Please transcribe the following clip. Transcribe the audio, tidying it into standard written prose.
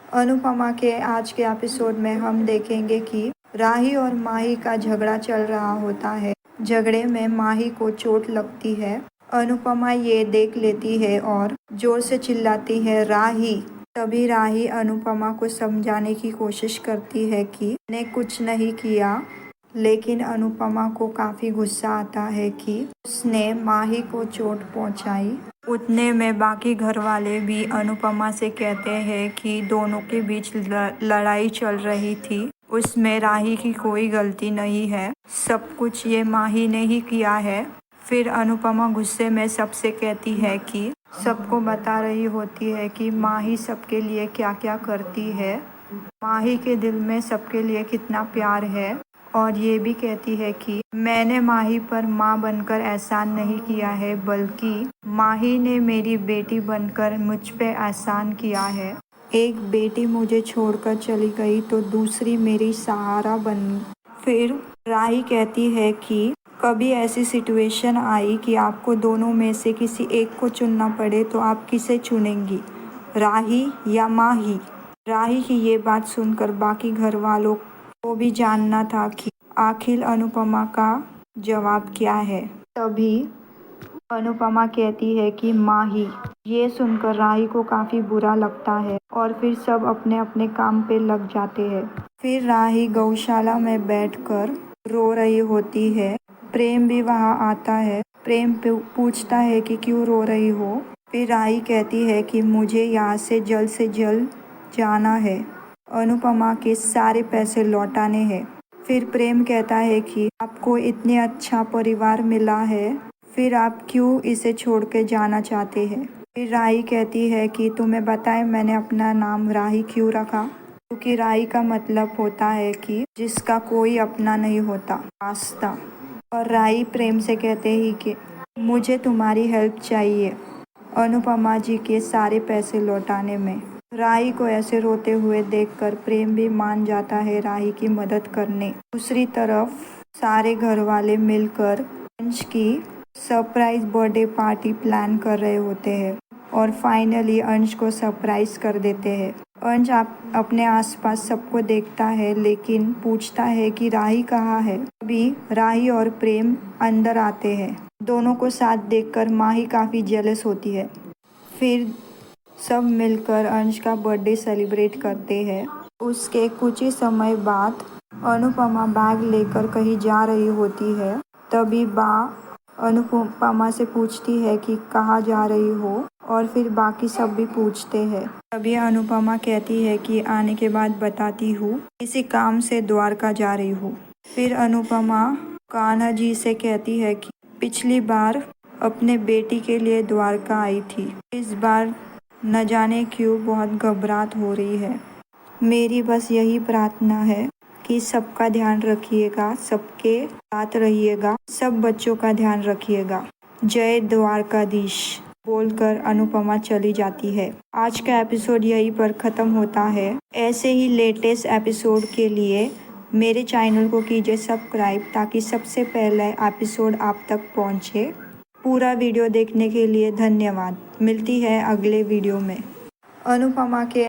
अनुपमा के आज के एपिसोड में हम देखेंगे कि राही और माही का झगड़ा चल रहा होता है। झगड़े में माही को चोट लगती है। अनुपमा ये देख लेती है और जोर से चिल्लाती है, राही। तभी राही अनुपमा को समझाने की कोशिश करती है कि ने कुछ नहीं किया, लेकिन अनुपमा को काफ़ी गुस्सा आता है कि उसने माही को चोट पहुंचाई। उतने में बाकी घर वाले भी अनुपमा से कहते हैं कि दोनों के बीच लड़ाई चल रही थी, उसमें राही की कोई गलती नहीं है, सब कुछ ये माही ने ही किया है। फिर अनुपमा गुस्से में सबसे कहती है कि सबको बता रही होती है कि माही सबके लिए क्या क्या करती है, माही के दिल में सबके लिए कितना प्यार है। और ये भी कहती है कि मैंने माही पर माँ बनकर एहसान नहीं किया है, बल्कि माही ने मेरी बेटी बनकर मुझ पे एहसान किया है। एक बेटी मुझे छोड़कर चली गई तो दूसरी मेरी सहारा बनी। फिर राही कहती है कि कभी ऐसी सिचुएशन आई कि आपको दोनों में से किसी एक को चुनना पड़े तो आप किसे चुनेंगी, राही या माही? राही की ये बात सुनकर बाकी घर वालों को भी जानना था कि आखिर अनुपमा का जवाब क्या है। तभी अनुपमा कहती है कि माही। ये सुनकर राही को काफ़ी बुरा लगता है और फिर सब अपने अपने काम पे लग जाते हैं। फिर राही गौशाला में बैठकर रो रही होती है। प्रेम भी वहाँ आता है। प्रेम पूछता है कि क्यों रो रही हो। फिर राही कहती है कि मुझे यहाँ से जल्द जाना है, अनुपमा के सारे पैसे लौटाने हैं। फिर प्रेम कहता है कि आपको इतने अच्छा परिवार मिला है, फिर आप क्यों इसे छोड़ के जाना चाहते हैं। फिर राही कहती है कि तुम्हें बताएं मैंने अपना नाम राही क्यों रखा, क्योंकि राही का मतलब होता है कि जिसका कोई अपना नहीं होता, आस्था। और राही प्रेम से कहते ही कि मुझे तुम्हारी हेल्प चाहिए अनुपमा जी के सारे पैसे लौटाने में। राही को ऐसे रोते हुए देखकर प्रेम भी मान जाता है राही की मदद करने। दूसरी तरफ सारे घर वाले मिलकर अंश की सरप्राइज बर्थडे पार्टी प्लान कर रहे होते हैं और फाइनली अंश को सरप्राइज कर देते हैं। अंश अपने आसपास सबको देखता है, लेकिन पूछता है कि राही कहाँ है। अभी राही और प्रेम अंदर आते हैं। दोनों को साथ देखकर माही काफ़ी जेलस होती है। फिर सब मिलकर अंश का बर्थडे सेलिब्रेट करते हैं। उसके कुछ ही समय बाद अनुपमा बैग लेकर कहीं जा रही होती है। तभी बा अनुपमा से पूछती है कि कहाँ जा रही हो, और फिर बाकी सब भी पूछते हैं। तभी अनुपमा कहती है कि आने के बाद बताती हूँ, किसी काम से द्वारका जा रही हूँ। फिर अनुपमा कान्हा जी से कहती है कि पिछली बार अपने बेटी के लिए द्वारका आई थी, इस बार न जाने क्यों बहुत घबराहट हो रही है। मेरी बस यही प्रार्थना है कि सबका ध्यान रखिएगा, सबके साथ रहिएगा, सब बच्चों का ध्यान रखिएगा। जय द्वारकाधीश बोलकर अनुपमा चली जाती है। आज का एपिसोड यहीं पर ख़त्म होता है। ऐसे ही लेटेस्ट एपिसोड के लिए मेरे चैनल को कीजिए सब्सक्राइब, ताकि सबसे पहले एपिसोड आप तक पहुंचे। पूरा वीडियो देखने के लिए धन्यवाद। मिलती है अगले वीडियो में। अनुपमा के